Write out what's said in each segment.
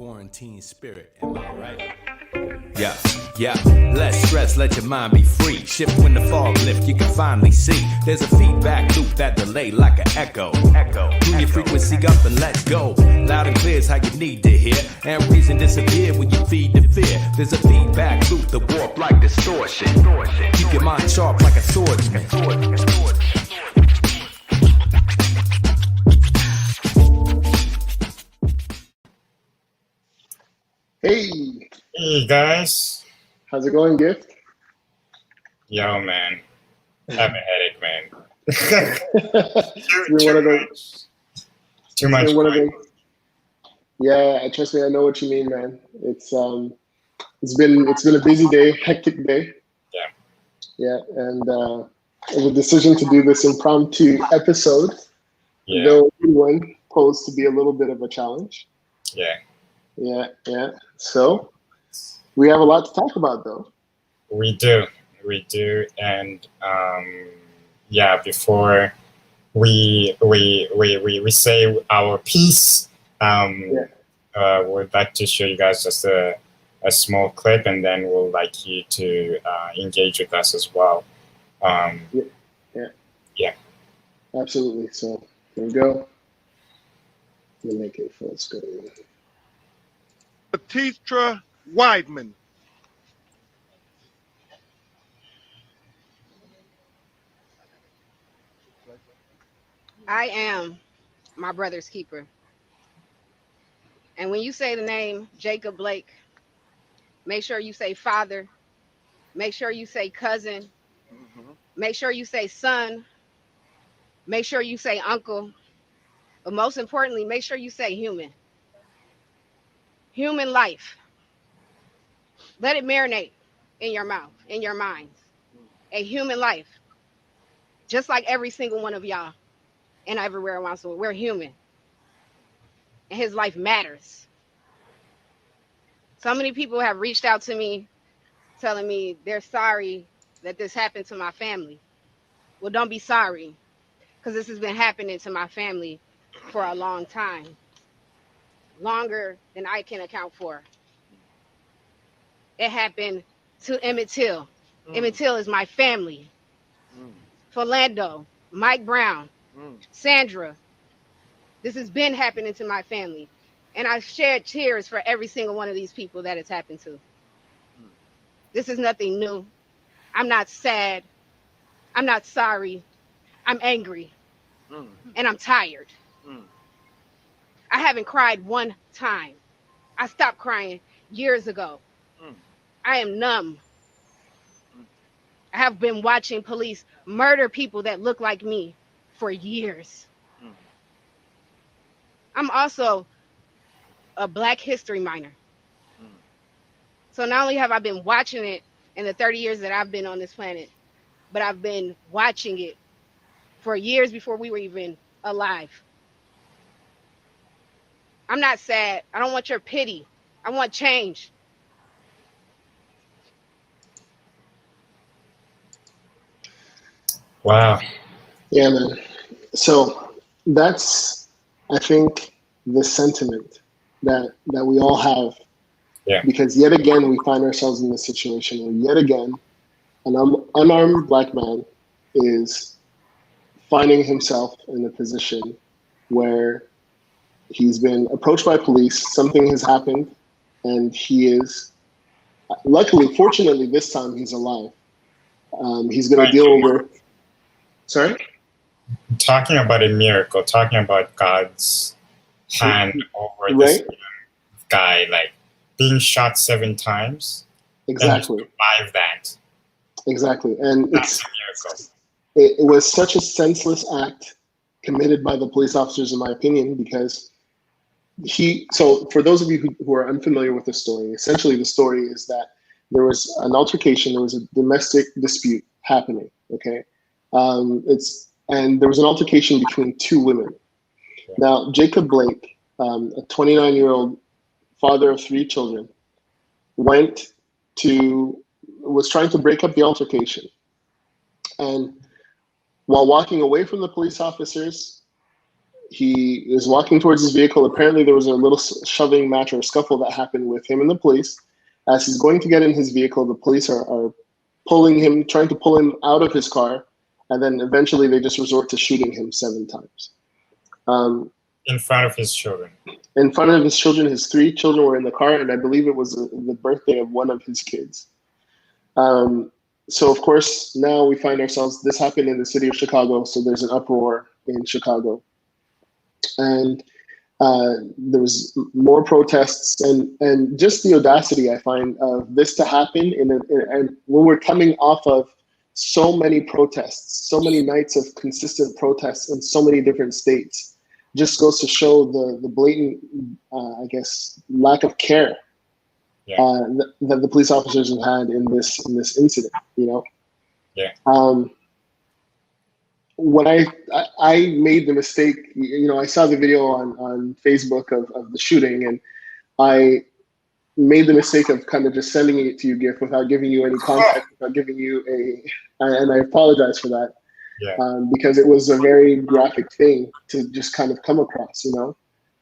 quarantine spirit, am I right? Yeah, yeah, less stress, let your mind be free. Shift when the fog lift, you can finally see. There's a feedback loop that delay like an echo. Tune your frequency up and let go. Loud and clear is how you need to hear. And reason disappear when you feed the fear. There's a feedback loop, the warp like distortion. Keep your mind sharp like a swordsman. Hey guys. How's it going, Gift? Yo, man. I have a headache, man. Too much. Yeah, trust me, I know what you mean, man. It's been a busy day, hectic day. Yeah, and the decision to do this impromptu episode, though one posed to be a little bit of a challenge. Yeah. So we have a lot to talk about, though. We do, and before we say our piece, we'd like to show you guys just a small clip, and then we'll like you to engage with us as well. Yeah. Absolutely. So here we go. Let me make it full screen. Batista Weidman. I am my brother's keeper. And when you say the name Jacob Blake, make sure you say father, make sure you say cousin, make sure you say son, make sure you say uncle, but most importantly, make sure you say human. Human life. Let it marinate in your mouth, in your minds. A human life. Just like every single one of y'all and everywhere around the world. We're human. And his life matters. So many people have reached out to me telling me they're sorry that this happened to my family. Well, don't be sorry, because this has been happening to my family for a long time. Longer than I can account for. It happened to Emmett Till. Emmett Till is my family. Philando, Mike Brown, Sandra. This has been happening to my family. And I've shed tears for every single one of these people that it's happened to. This is nothing new. I'm not sad. I'm not sorry. I'm angry. And I'm tired. I haven't cried one time. I stopped crying years ago. I am numb. I have been watching police murder people that look like me for years. I'm also a Black history minor. So not only have I been watching it in the 30 years that I've been on this planet, but I've been watching it for years before we were even alive. I'm not sad. I don't want your pity. I want change. Wow. Yeah, man. So that's, I think, the sentiment that we all have. Yeah. Because yet again, we find ourselves in this situation where yet again, an unarmed Black man is finding himself in a position where he's been approached by police, something has happened, and he is, luckily, fortunately, this time he's alive. He's going to deal with, sorry? Talking about a miracle, talking about God's hand over this guy, like being shot 7 times. Exactly. And survive that. Exactly. And That's a miracle. It was such a senseless act committed by the police officers, in my opinion, because so for those of you who are unfamiliar with the story, essentially the story is that there was an altercation, there was a domestic dispute happening, okay? And there was an altercation between 2 women. Okay. Now, Jacob Blake, a 29-year-old father of 3 children, was trying to break up the altercation. And while walking away from the police officers, he is walking towards his vehicle. Apparently, there was a little shoving match or a scuffle that happened with him and the police. As he's going to get in his vehicle, the police are pulling him, trying to pull him out of his car, and then eventually they just resort to shooting him 7 times. In front of his children. In front of his children, his 3 children were in the car, and I believe it was the birthday of one of his kids. So of course, now we find ourselves, this happened in the city of Chicago, so there's an uproar in Chicago. And there was more protests, and just the audacity I find of this to happen and when we're coming off of so many protests, so many nights of consistent protests in so many different states, just goes to show the blatant, I guess, lack of care that the police officers have had in this incident. You know. Yeah. When I made the mistake, you know, I saw the video on Facebook of the shooting, and I made the mistake of kind of just sending it to you, Gift, without giving you any context, without giving you and I apologize for that. Yeah. Because it was a very graphic thing to just kind of come across, you know.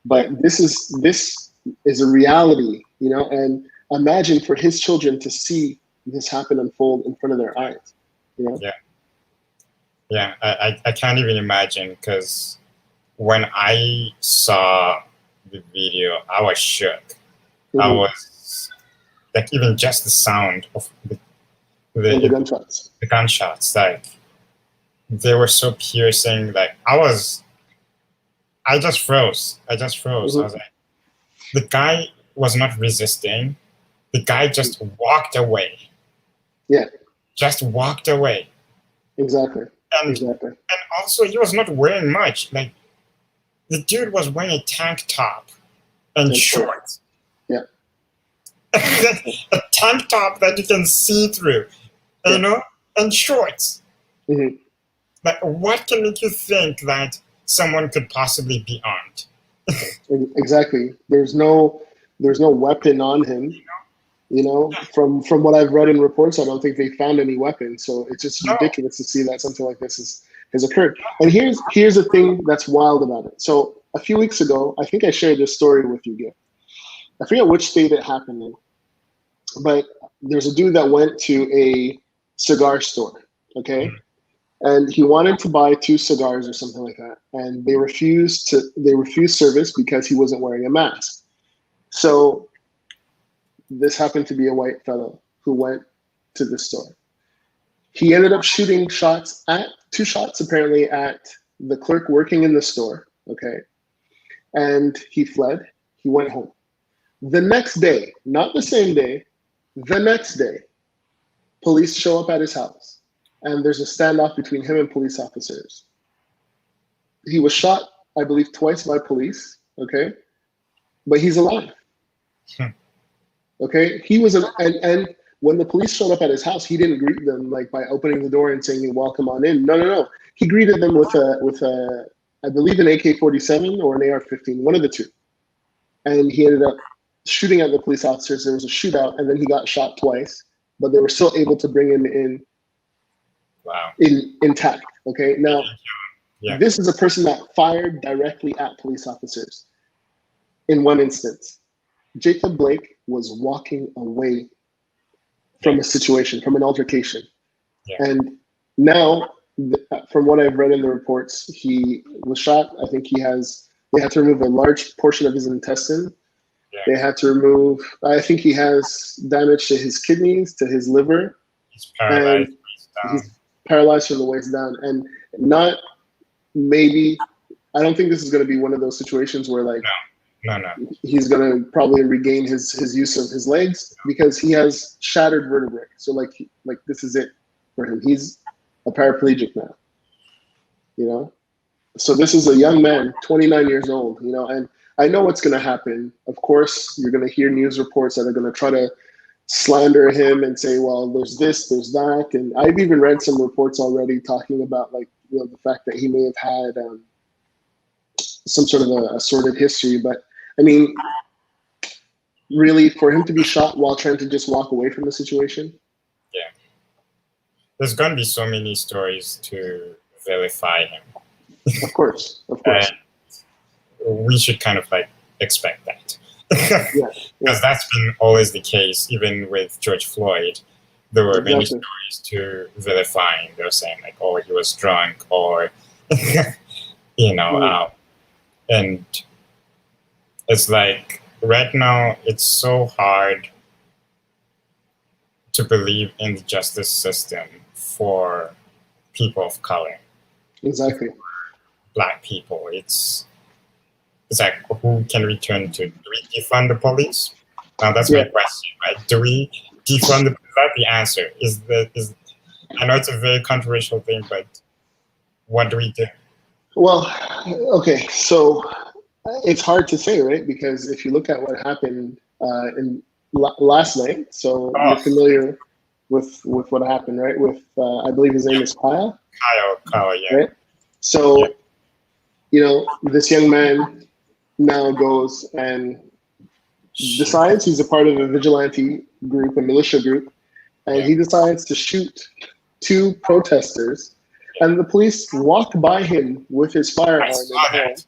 But this is a reality, you know, and imagine for his children to see this happen unfold in front of their eyes, you know. Yeah. Yeah, I can't even imagine, because when I saw the video, I was shook. Mm-hmm. I was like, even just the sound of the gunshots. The gunshots, like, they were so piercing. Like, I just froze. Mm-hmm. I was like, the guy was not resisting. The guy just walked away. Yeah. Just walked away. Exactly. And also, he was not wearing much. Like, the dude was wearing a tank top and shorts. Yeah. A tank top that you can see through, you know, and shorts. Mm-hmm. Like, what can make you think that someone could possibly be armed? Exactly. There's no weapon on him. You know, from what I've read in reports, I don't think they found any weapons. So it's just ridiculous to see that something like this has occurred. And here's the thing that's wild about it. So a few weeks ago, I think I shared this story with you, Gil. I forget which state it happened in, but there's a dude that went to a cigar store, okay? And he wanted to buy 2 cigars or something like that. And they refused service because he wasn't wearing a mask. So this happened to be a white fellow who went to the store. He ended up shooting 2 shots apparently at the clerk working in the store, okay? And he fled, he went home. The next day, not the same day, the next day, police show up at his house, and there's a standoff between him and police officers. He was shot, I believe, twice by police, okay? But he's alive. Okay, he was and when the police showed up at his house, he didn't greet them like by opening the door and saying, "Welcome on in." No. He greeted them with a I believe an AK-47 or an AR-15, one of the two. And he ended up shooting at the police officers. There was a shootout, and then he got shot twice, but they were still able to bring him in. Wow. Intact. Okay, now this is a person that fired directly at police officers. In one instance, Jacob Blake was walking away from a situation, from an altercation. Yeah. And now, from what I've read in the reports, he was shot. I think they had to remove a large portion of his intestine. Yeah. They had to remove, I think he has damage to his kidneys, to his liver. He's paralyzed. He's paralyzed from the waist down. And I don't think this is going to be one of those situations where like, No. He's gonna probably regain his use of his legs because he has shattered vertebrae. So like this is it for him. He's a paraplegic now. You know, so this is a young man, 29 years old. You know, and I know what's gonna happen. Of course, you're gonna hear news reports that are gonna try to slander him and say, well, there's this, there's that, and I've even read some reports already talking about like the fact that he may have had some sort of a sordid history, but. I mean, really, for him to be shot while trying to just walk away from the situation? Yeah. There's going to be so many stories to vilify him. Of course. we should kind of like expect that. Yeah, Because that's been always the case, even with George Floyd. There were many exactly. stories to vilifying. They were saying like, "Oh, he was drunk," or you know, and it's like right now it's so hard to believe in the justice system for people of color, Exactly. Black people. It's like, who can we turn to? Do we defund the police? Now that's my question, right? Do we defund the? Is that the answer? Is I know it's a very controversial thing, but what do we do? Well, okay, so it's hard to say, right? Because if you look at what happened in last night, so you're familiar with what happened, right? With I believe his name is Kyle. Kyle, yeah. Right. So, this young man now goes and decides he's a part of a vigilante group, a militia group, and he decides to shoot 2 protesters, and the police walked by him with his firearm in hand.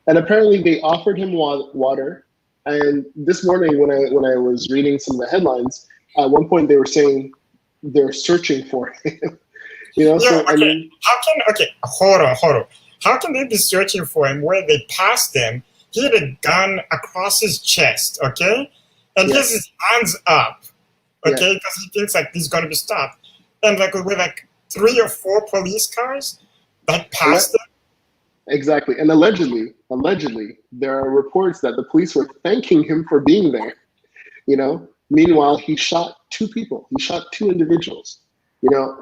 And apparently they offered him water. And this morning when I was reading some of the headlines, at one point they were saying they're searching for him. So I mean, hold on. How can they be searching for him where they passed him? He had a gun across his chest, okay? And he has his hands up, okay? Because he thinks like he's gonna be stopped. And like with like 3 or 4 police cars that passed him. Exactly. And allegedly, there are reports that the police were thanking him for being there. Meanwhile, he shot 2 people. He shot 2 individuals.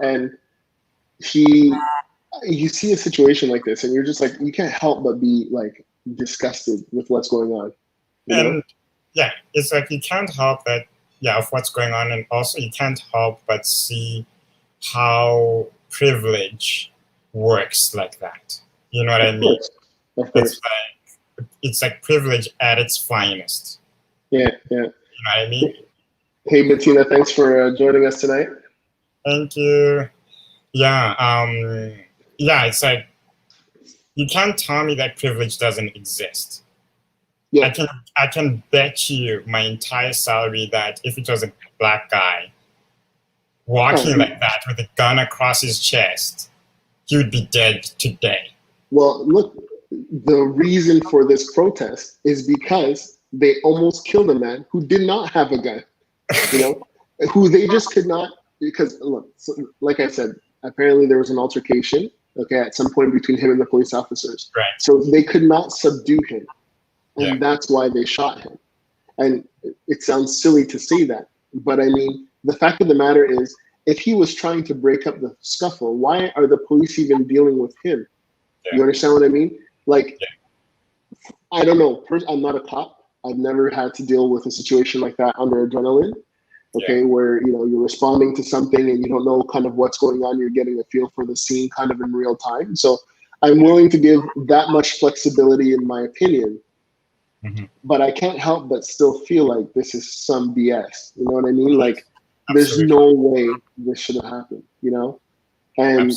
And you see a situation like this, and you're just like, you can't help but be like disgusted with what's going on. And yeah, it's like you can't help that, of what's going on, and also you can't help but see how privilege works like that. You know what I mean? Of course. It's like privilege at its finest. Yeah. You know what I mean? Hey, Bettina, thanks for joining us tonight. Thank you. Yeah, it's like you can't tell me that privilege doesn't exist. Yeah. I can bet you my entire salary that if it was a Black guy walking like that with a gun across his chest, he would be dead today. Well, look, the reason for this protest is because they almost killed a man who did not have a gun, who they just could not, because look, like I said, apparently there was an altercation, at some point between him and the police officers. Right. So they could not subdue him. And that's why they shot him. And it sounds silly to say that, but I mean, the fact of the matter is, if he was trying to break up the scuffle, why are the police even dealing with him? You understand what I mean? Like, I don't know. I'm not a cop. I've never had to deal with a situation like that under adrenaline. Where you're responding to something and you don't know kind of what's going on. You're getting a feel for the scene kind of in real time. So I'm willing to give that much flexibility in my opinion. Mm-hmm. But I can't help but still feel like this is some BS. You know what I mean? Like, there's no way this should have happened. And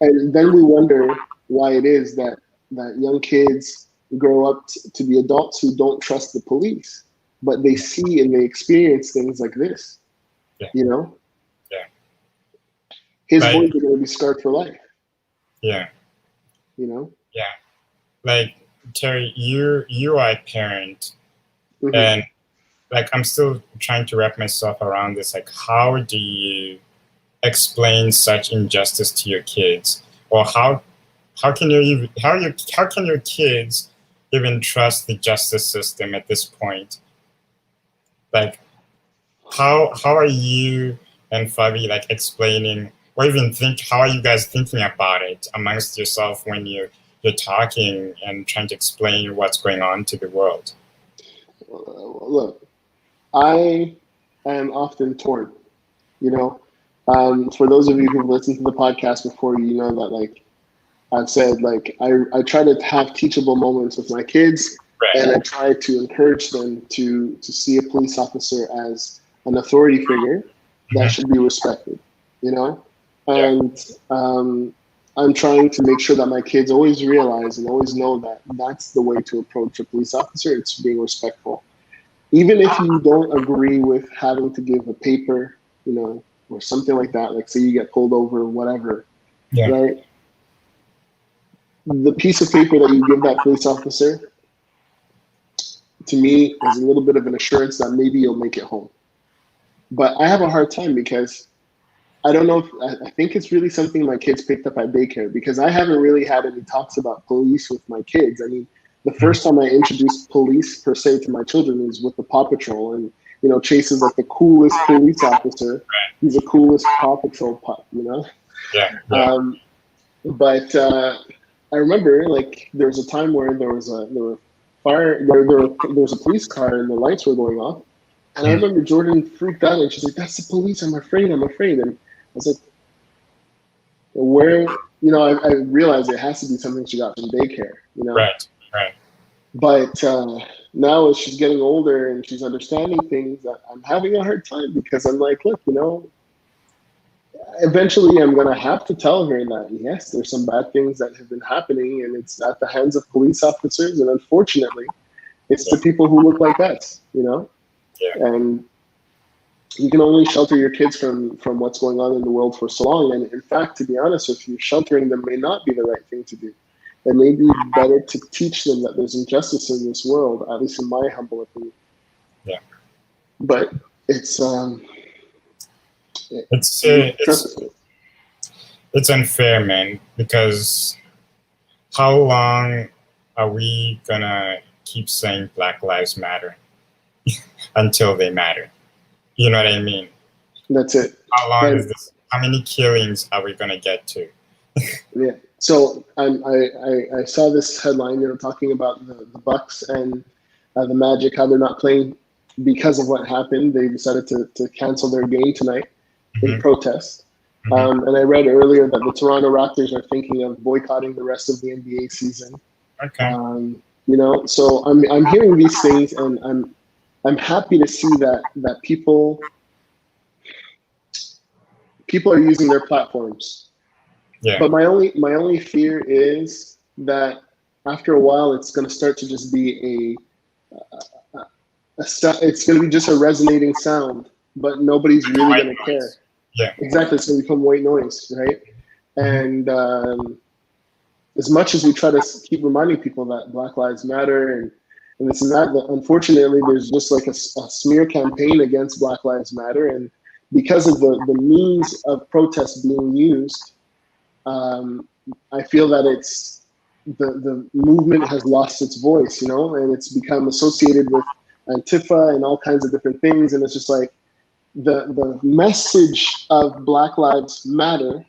and then we wonder why it is that young kids grow up to be adults who don't trust the police, but they see and they experience things like this. His boys are going to be scarred for life. Yeah. Like, Terry, you are a parent, and like I'm still trying to wrap myself around this. Like, how do you explain such injustice to your kids, or how can your kids even trust the justice system at this point? Like, how are you and Fabi like explaining, or even how are you guys thinking about it amongst yourself when you're talking and trying to explain what's going on to the world? Look, I am often torn. For those of you who've listened to the podcast before, you know that like I've said, like I try to have teachable moments with my kids, and I try to encourage them to see a police officer as an authority figure that should be respected. And I'm trying to make sure that my kids always realize and always know that that's the way to approach a police officer. It's being respectful. Even if you don't agree with having to give a paper, you know, or something like that, like say you get pulled over or whatever, Yeah. right? The piece of paper that you give that police officer, to me, is a little bit of an assurance that maybe you'll make it home. But I have a hard time because I don't know if, I think it's really something my kids picked up at daycare, because I haven't really had any talks about police with my kids. I mean, the first time I introduced police per se to my children was with the Paw Patrol, and you know, Chase is like the coolest police officer. He's the coolest Paw Patrol pup, you know. Yeah. But I remember like there was a time where there was a police car and the lights were going off, and I remember Jordan freaked out and she's like, "That's the police! I'm afraid! I'm afraid!" And I was like, "Where?" You know, I realized it has to be something she got from daycare. You know, Right. But now as she's getting older and she's understanding things, I'm having a hard time because I'm like, look, you know, eventually I'm going to have to tell her that, yes, there's some bad things that have been happening and it's at the hands of police officers. And unfortunately, it's the people who look like us, you know? Yeah. And you can only shelter your kids from what's going on in the world for so long. And in fact, to be honest with you, sheltering them may not be the right thing to do. It may be better to teach them that there's injustice in this world, at least in my humble opinion. Yeah. But it's unfair, man, because how long are we gonna keep saying Black Lives Matter until they matter? You know what I mean? That's it. How long is this? How many killings are we gonna get to? Yeah. So I saw this headline, you know, talking about the Bucks and the Magic, how they're not playing because of what happened. They decided to cancel their game tonight in protest. And I read earlier that the Toronto Raptors are thinking of boycotting the rest of the NBA season. Okay. You know, so I'm hearing these things, and I'm happy to see that people are using their platforms. Yeah. But my only fear is that after a while, it's going to start to just be it's going to be just a resonating sound, but nobody's really going to care. Yeah. Exactly. It's going to become white noise, right? And as much as we try to keep reminding people that Black Lives Matter and this and that, unfortunately, there's just like a smear campaign against Black Lives Matter. And because of the means of protest being used, I feel that it's the movement has lost its voice, you know, and it's become associated with Antifa and all kinds of different things. And it's just like the message of Black Lives Matter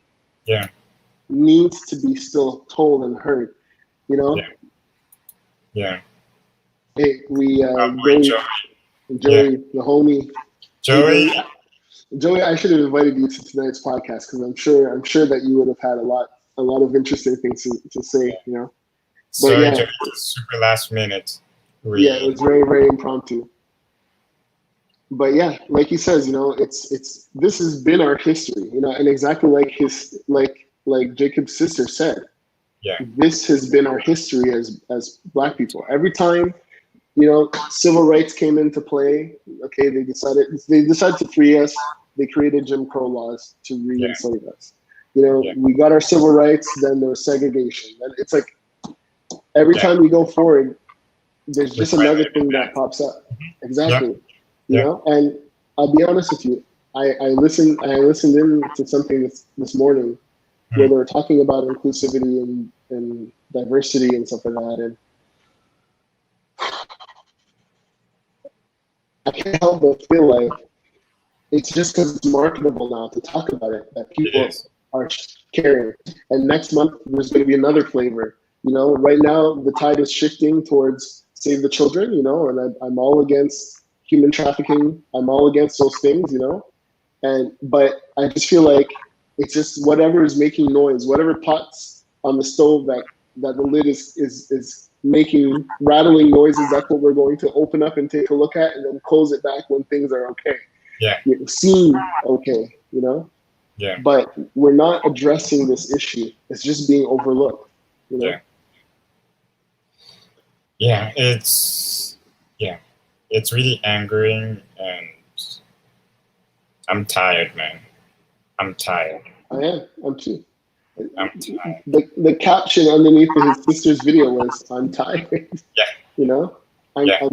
needs to be still told and heard, you know? Yeah. Hey, we Joey, the homie. Joey, I should have invited you to tonight's podcast because I'm sure that you would have had a lot of interesting things to say, you know. So yeah, super last minute. Yeah, it was very, very impromptu. But yeah, like he says, you know, it's this has been our history, you know, and exactly like Jacob's sister said, this has been our history as Black people. Every time, you know, civil rights came into play, okay, they decided to free us. They created Jim Crow laws to re-enslave us. You know, we got our civil rights, then there was segregation. And it's like every time we go forward, there's just another thing that pops up. Exactly. You know, and I'll be honest with you, I listened in to something this morning where they were talking about inclusivity and diversity and stuff like that, and I can't help but feel like it's just because it's marketable now to talk about it that people are caring. And next month there's going to be another flavor. You know, right now the tide is shifting towards save the children. You know, and I'm all against human trafficking. I'm all against those things. You know, but I just feel like it's just whatever is making noise, whatever pots on the stove that the lid is making rattling noises. That's what we're going to open up and take a look at, and then close it back when things are okay. Yeah, it seem okay, you know. Yeah. but we're not addressing this issue. It's just being overlooked. You know? Yeah. Yeah, it's really angering, and I'm tired, man. I'm tired. I am. I'm too. I'm tired. The caption underneath his sister's video was, "I'm tired." Yeah. You know, I'm, Yeah.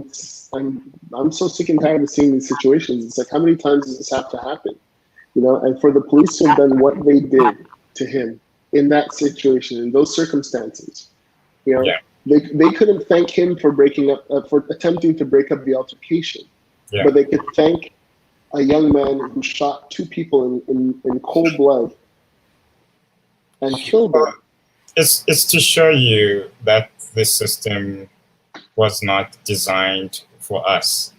I'm so sick and tired of seeing these situations. It's like, how many times does this have to happen? You know, and for the police to have done what they did to him in that situation, in those circumstances, you know, Yeah. they couldn't thank him for breaking up, for attempting to break up the altercation, Yeah. but they could thank a young man who shot two people in cold blood and killed them. It's to show you that this system was not designed for us.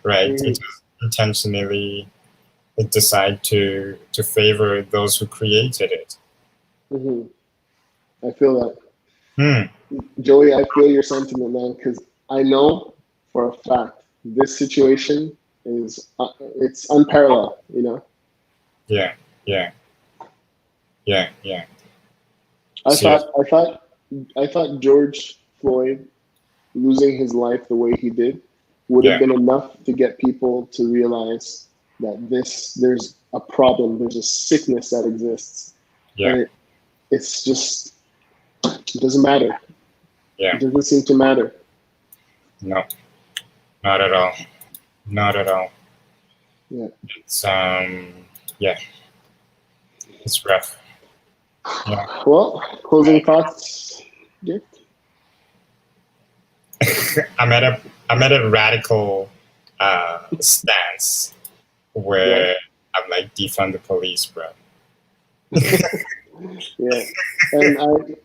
Right? Mhm. It was intentionally decide to favor those who created it. Hmm. I feel that. Hmm. Joey, I feel your sentiment, man, because I know for a fact this situation is it's unparalleled. You know, Yeah. Yeah. Yeah. Yeah. I Seriously. thought George Floyd losing his life the way he did would Yeah. have been enough to get people to realize that there's a problem, there's a sickness that exists, Yeah. and it's just, it doesn't matter. Yeah. It doesn't seem to matter. No. Not at all. Not at all. Yeah. It's yeah. It's rough. Yeah. Well, closing thoughts. Yeah. I'm at a radical stance where I'm like, defund the police, bro. Yeah, and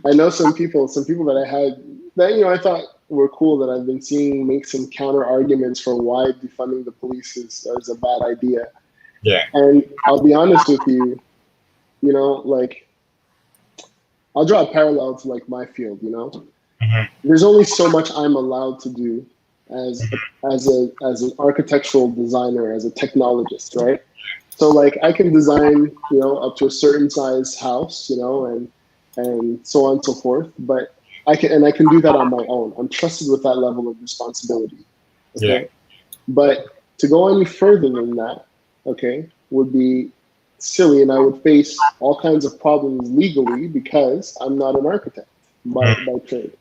I know some people that I had that, you know, I thought were cool, that I've been seeing make some counter arguments for why defunding the police is a bad idea. Yeah. And I'll be honest with you, you know, like, I'll draw a parallel to like my field. You know, there's only so much I'm allowed to do as an architectural designer, as a technologist, right? So like, I can design, you know, up to a certain size house, you know, and so on and so forth. But I can do that on my own. I'm trusted with that level of responsibility. Okay. Yeah. But to go any further than that, okay, would be silly, and I would face all kinds of problems legally because I'm not an architect by trade,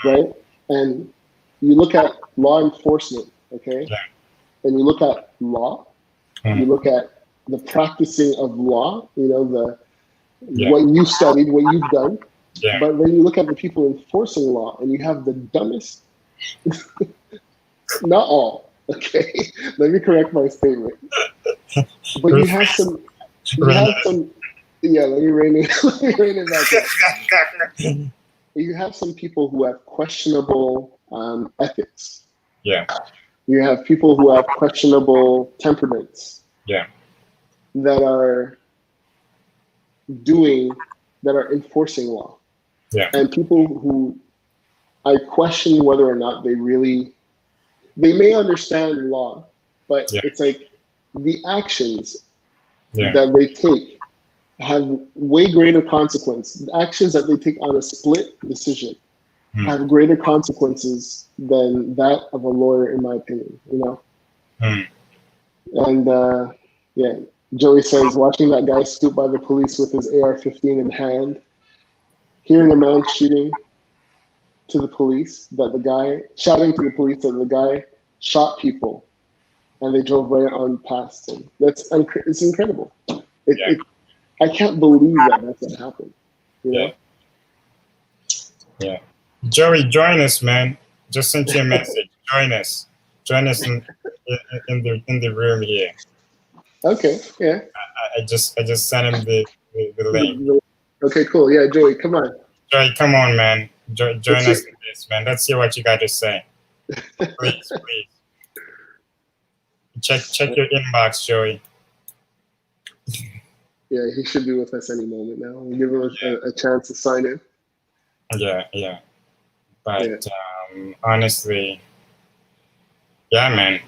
right? And you look at law enforcement, okay, Yeah. and you look at law, you look at the practicing of law, you know, what you studied, what you've done. Yeah. But then you look at the people enforcing law, and you have the dumbest, not all, okay, let me correct my statement. But you have some, yeah, let me rein it back up. You have some people who have questionable ethics. Yeah. You have people who have questionable temperaments. Yeah. That are enforcing law. Yeah. And people who I question whether or not they may understand law, but it's like the actions that they take have way greater consequence. The actions that they take on a split decision have greater consequences than that of a lawyer, in my opinion, you know? And yeah, Joey says, watching that guy scoop by the police with his AR-15 in hand, hearing a man shouting to the police that the guy shot people, and they drove right on past him. It's incredible. I can't believe that's what happened. You know? Yeah. Joey, join us, man. Just sent you a message. Join us. Join us in the room here. Okay. Yeah. I just sent him the link. Okay. Cool. Yeah, Joey, come on. Joey, come on, man. Join us in this, man. Let's hear what you got to say. Please. Check your inbox, Joey. Yeah, he should be with us any moment now. We'll give him a chance to sign in. Yeah. But honestly, yeah, man.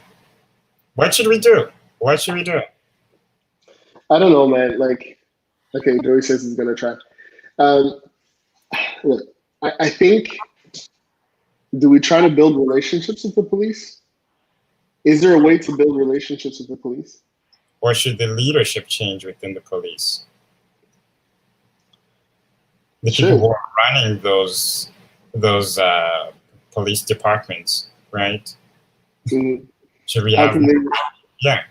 What should we do? I don't know, man. Like, okay, Joey says he's gonna try. Um, look, I think, do we try to build relationships with the police? Is there a way to build relationships with the police? Or should the leadership change within the police? The people who are running those police departments, right? Mm-hmm. Should we have? Yeah.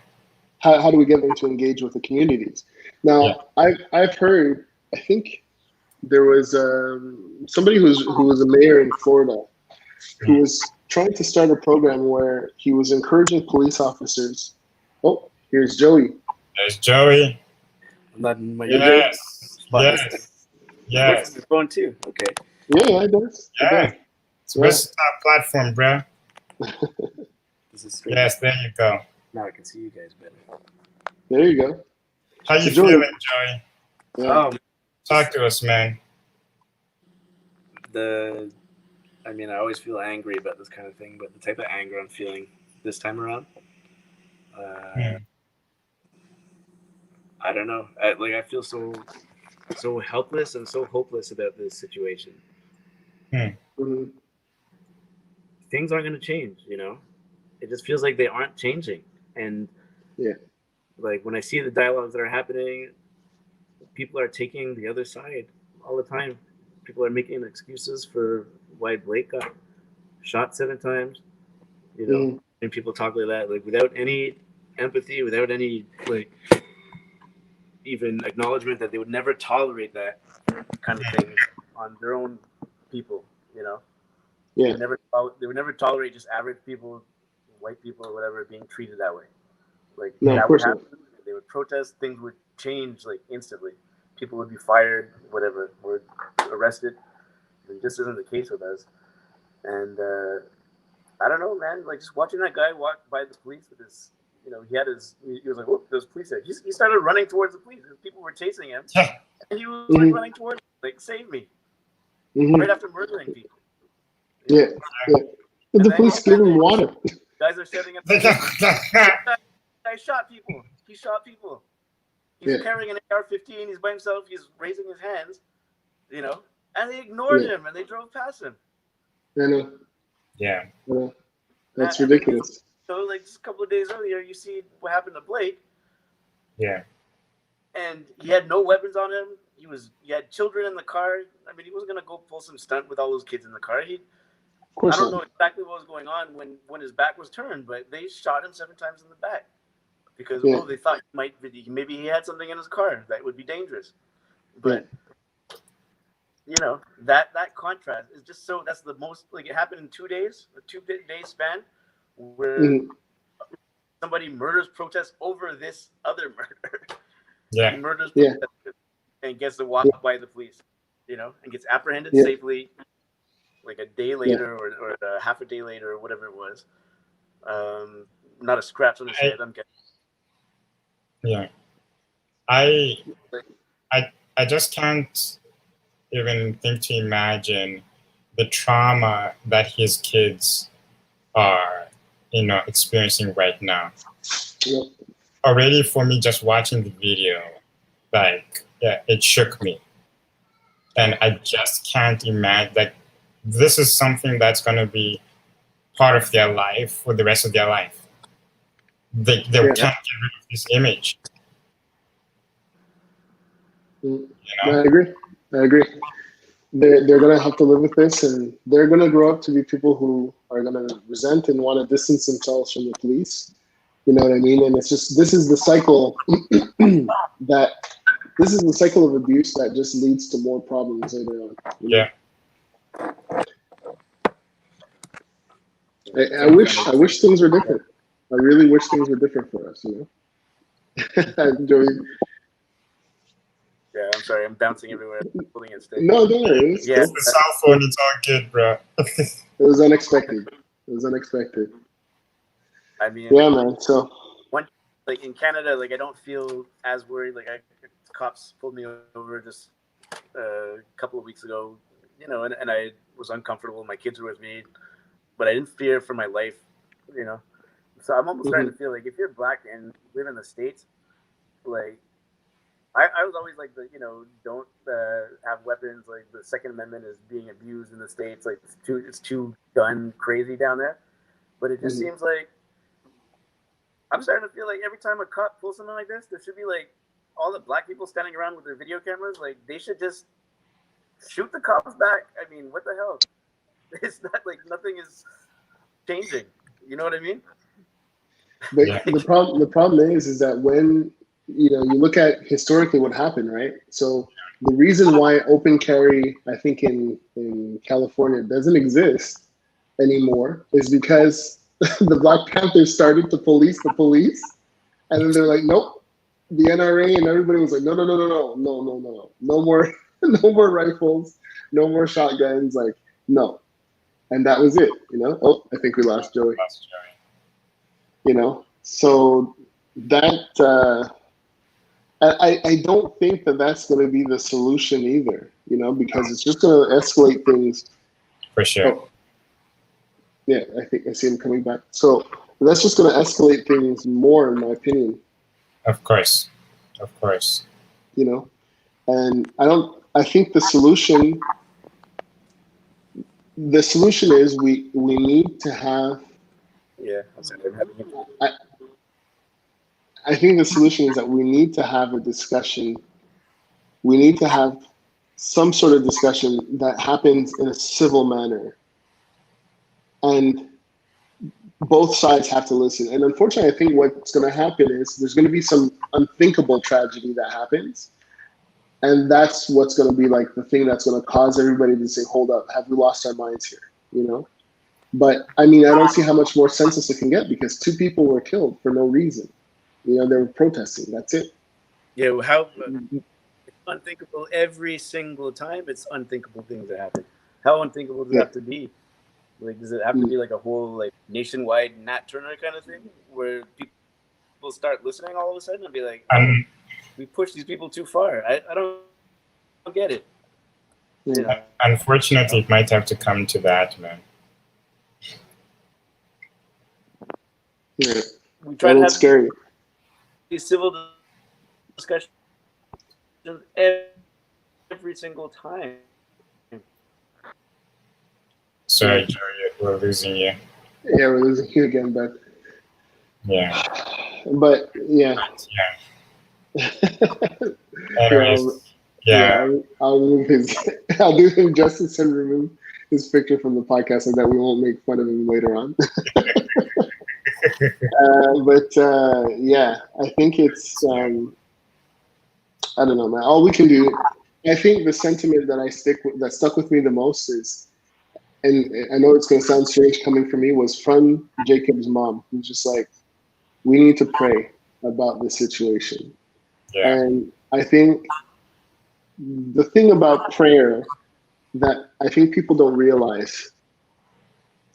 How do we get them to engage with the communities? Now, yeah. I've heard. I think there was somebody who was a mayor in Florida who was trying to start a program where he was encouraging police officers. Oh, here's Joey. There's Joey. I'm not in my yes. Yes. It's going too. Okay. Yeah, it does. Yeah. It does. It's a versatile platform, bro. This is straight. Yes, there you go. Now I can see you guys better. There you go. How you feeling, Joey? Yeah. Talk to us, man. I mean, I always feel angry about this kind of thing, but the type of anger I'm feeling this time around, I don't know. I feel so helpless and so hopeless about this situation. Mm-hmm. Things aren't going to change, you know? It just feels like they aren't changing. And like when I see the dialogues that are happening, people are taking the other side all the time. People are making excuses for why Blake got shot 7 times, you know, and people talk like that, like without any empathy, without any like even acknowledgement that they would never tolerate that kind of thing on their own people, you know. Yeah. They would never tolerate just average people, white people or whatever, being treated that way. Like that would happen. They would protest, things would change like instantly. People would be fired, whatever, or arrested. It just isn't the case with us. And I don't know, man. Like just watching that guy walk by the police with his, you know, he was like, "Oh, there's police there." He started running towards the police. People were chasing him, and he was like running towards them, like, "Save me!" Right after murdering people. Yeah. But the police gave him water. Guys are shouting at the guy shot people. He shot people. He's carrying an AR-15. He's by himself. He's raising his hands, you know, and they ignored him and they drove past him. I know. Yeah. That's ridiculous. So, like, just a couple of days earlier, you see what happened to Blake. Yeah. And he had no weapons on him. He had children in the car. I mean, he wasn't gonna go pull some stunt with all those kids in the car. I don't know exactly what was going on when his back was turned, but they shot him 7 times in the back because they thought maybe he had something in his car that would be dangerous. But you know, that contrast is just so. That's the most, like, it happened in 2 days, a 2-day span, where somebody murders protests over this other murder. Yeah, he murders protesters and gets to walk by the police, you know, and gets apprehended safely, like a day later or half a day later or whatever it was. Not a scratch on his head. I'm guessing. Yeah, I just can't even think to imagine the trauma that his kids are, you know, experiencing right now. Yep. Already for me, just watching the video, like, it shook me. And I just can't imagine that this is something that's going to be part of their life for the rest of their life. They can't get rid of this image. You know? I agree. They're going to have to live with this, and they're going to grow up to be people who are going to resent and want to distance themselves from the police. You know what I mean? And it's just, this is the cycle this is the cycle of abuse that just leads to more problems later on. Yeah. I wish things were different. I really wish things were different for us, you know? Joey. Yeah, I'm sorry. I'm bouncing everywhere. Pulling it straight. No, don't worry. It's the cell phone. It's all good, bro. It was unexpected. I mean, yeah, man. So, like in Canada, like I don't feel as worried. Like cops pulled me over just a couple of weeks ago, you know, and I was uncomfortable. My kids were with me, but I didn't fear for my life, you know. So I'm almost starting to feel like if you're black and live in the States, like I was always like don't have weapons. Like the Second Amendment is being abused in the states. Like it's too gun crazy down there. But it just Mhm. seems like I'm starting to feel like every time a cop pulls something like this, there should be like all the black people standing around with their video cameras. Like they should just shoot the cops back. I mean, what the hell? It's not like nothing is changing. You know what I mean? But Yeah. the problem is that when you look at historically what happened, right? So the reason why open carry, I think in California doesn't exist anymore is because the Black Panthers started to police the police, and then they're like, nope. The NRA and everybody was like, no, no, no, no, no, no, no, no, no more, no more rifles, no more shotguns, like no, and that was it. Oh, I think we lost Joey. So that I don't think that that's going to be the solution either. Because it's just going to escalate things. For sure. Oh, yeah, I think I see him coming back. So that's just going to escalate things more, in my opinion. Of course. And I think the solution is we need to have. Yeah. I think the solution is that we need to have a discussion. We need to have some sort of discussion that happens in a civil manner. And both sides have to listen. And unfortunately, I think what's going to happen is there's going to be some unthinkable tragedy that happens. And that's what's going to be like the thing that's going to cause everybody to say, hold up, have we lost our minds here? But I mean, I don't see how much more senseless it can get because 2 people were killed for no reason. They were protesting. That's it. Yeah, how unthinkable every single time. It's unthinkable things that happen. How unthinkable does it have to be? Like, does it have to be like a whole like nationwide Nat Turner kind of thing where people start listening all of a sudden and be like, we push these people too far? I don't get it. Unfortunately, it might have to come to that, man. Yeah. We try to have scary. These civil discussions every single time. Sorry, Joey, we're losing you. Yeah, we're losing you again, but yeah. But yeah. Anyways, I'll remove his. I'll do him justice and remove his picture from the podcast so that we won't make fun of him later on. Yeah, I think it's. I don't know, man. All we can do. I think the sentiment that stuck with me the most is, and I know it's going to sound strange coming from me, was from Jacob's mom, who's just like, we need to pray about this situation. Yeah. And I think the thing about prayer that I think people don't realize,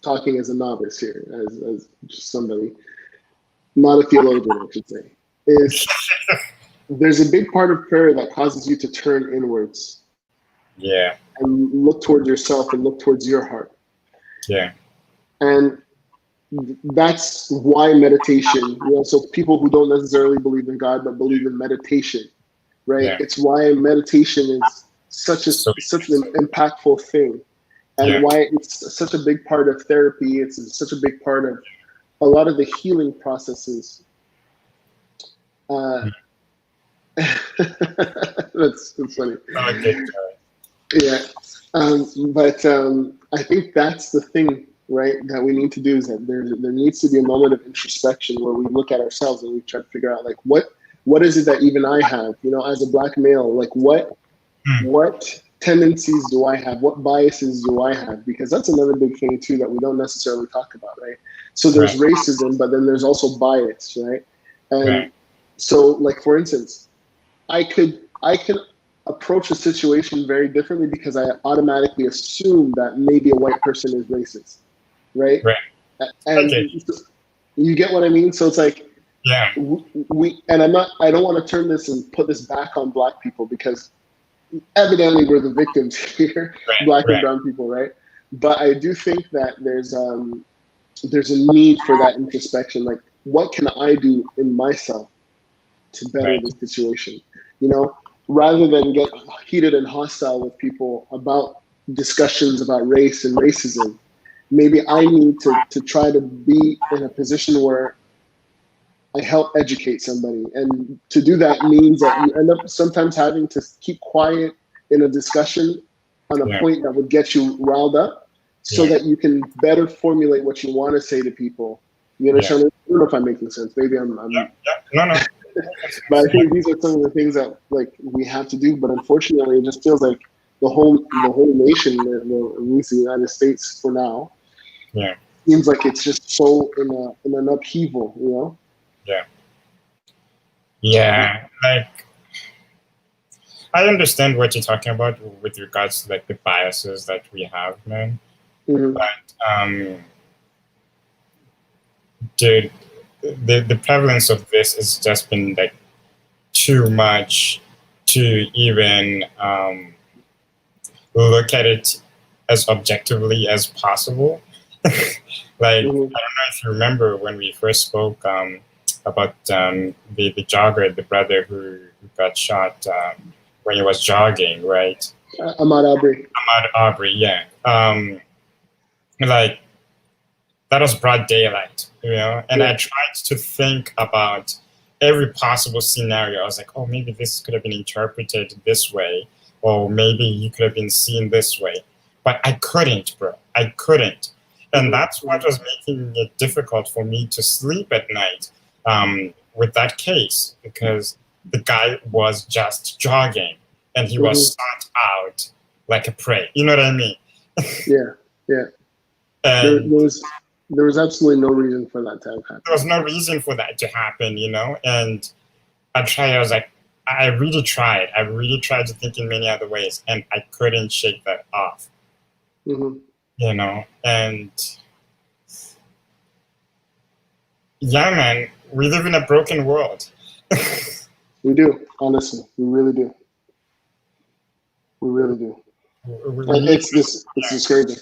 talking as a novice here, as just somebody, not a theologian, I should say, is there's a big part of prayer that causes you to turn inwards. Yeah. And look towards yourself and look towards your heart. Yeah. And that's why meditation, so people who don't necessarily believe in God but believe in meditation, right? Yeah. It's why meditation is such an impactful thing, and why it's such a big part of therapy. It's such a big part of a lot of the healing processes. That's funny. Okay. Yeah, but I think that's the thing, right, that we need to do, is that there needs to be a moment of introspection where we look at ourselves and we try to figure out, like, what is it that even I have, as a Black male, like what tendencies do I have, what biases do I have, because that's another big thing too that we don't necessarily talk about, right? So there's racism, but then there's also bias, right? And so, like, for instance, I can approach a situation very differently because I automatically assume that maybe a white person is racist, right? And you get what I mean? So it's like, and I don't want to turn this and put this back on Black people, because evidently we're the victims here, Black and brown people, right? But I do think that there's a need for that introspection. Like, what can I do in myself to better the situation? you know, rather than get heated and hostile with people about discussions about race and racism, maybe I need to try to be in a position where I help educate somebody. And to do that means that you end up sometimes having to keep quiet in a discussion on a point that would get you riled up so that you can better formulate what you want to say to people. You understand? I don't know if I'm making sense. Maybe I'm No. but I think these are some of the things that like we have to do. But unfortunately, it just feels like the whole nation, at least the United States for now, seems like it's just so in an upheaval, you know? Yeah, like I understand what you're talking about with regards to like the biases that we have, man. But dude, the prevalence of this has just been like too much to even look at it as objectively as possible. Like, I don't know if you remember when we first spoke about the jogger, the brother who got shot when he was jogging, right? Ahmaud Arbery. Ahmaud Arbery, yeah. Like, that was broad daylight, you know? And I tried to think about every possible scenario. I was like, oh, maybe this could have been interpreted this way, or maybe you could have been seen this way. But I couldn't, bro. I couldn't. And that's what was making it difficult for me to sleep at night with that case, because the guy was just jogging and he was sought out like a prey. You know what I mean? And there was absolutely no reason for that to have happened. There was no reason for that to happen, you know? And I was like, I really tried. I really tried to think in many other ways, and I couldn't shake that off. You know? And yeah, man, we live in a broken world. We do, honestly. We really do. We really do. It's discouraging.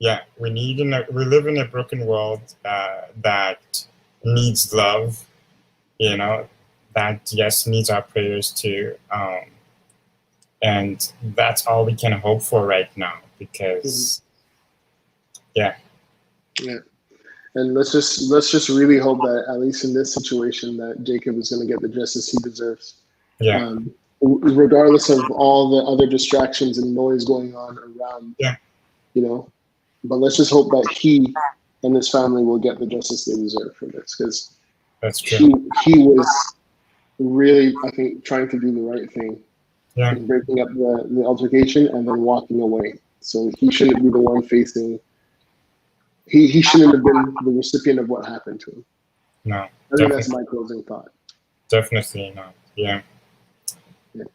Yeah, we live in a broken world that needs love, you know, that needs our prayers too. And that's all we can hope for right now, because and let's just really hope that at least in this situation that Jacob is going to get the justice he deserves. Regardless of all the other distractions and noise going on around, you know. But let's just hope that he and his family will get the justice they deserve for this, because he was really, I think, trying to do the right thing in breaking up the altercation and then walking away. So he shouldn't be the one facing. He shouldn't have been the recipient of what happened to him. No, I think that's my closing thought. Definitely not. Yeah.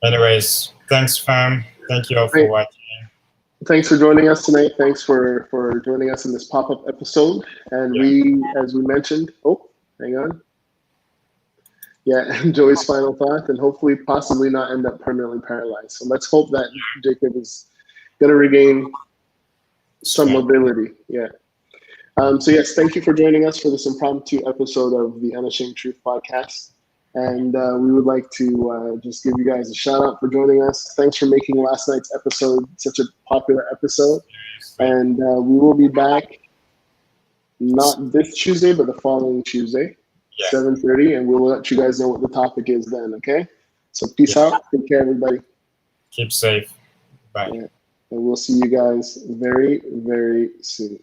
Anyways, thanks, fam. Thank you all for watching. Thanks for joining us tonight. Thanks for joining us in this pop-up episode. And we, as we mentioned, hang on. Joey's final thought, and hopefully possibly not end up permanently paralyzed. So let's hope that Jacob is going to regain some mobility. So yes, thank you for joining us for this impromptu episode of the Unashamed Truth podcast. And we would like to just give you guys a shout out for joining us. Thanks for making last night's episode such a popular episode. And we will be back not this Tuesday, but the following Tuesday, 7:30. And we'll let you guys know what the topic is then, okay? So peace out. Take care, everybody. Keep safe. Bye. And we'll see you guys very, very soon.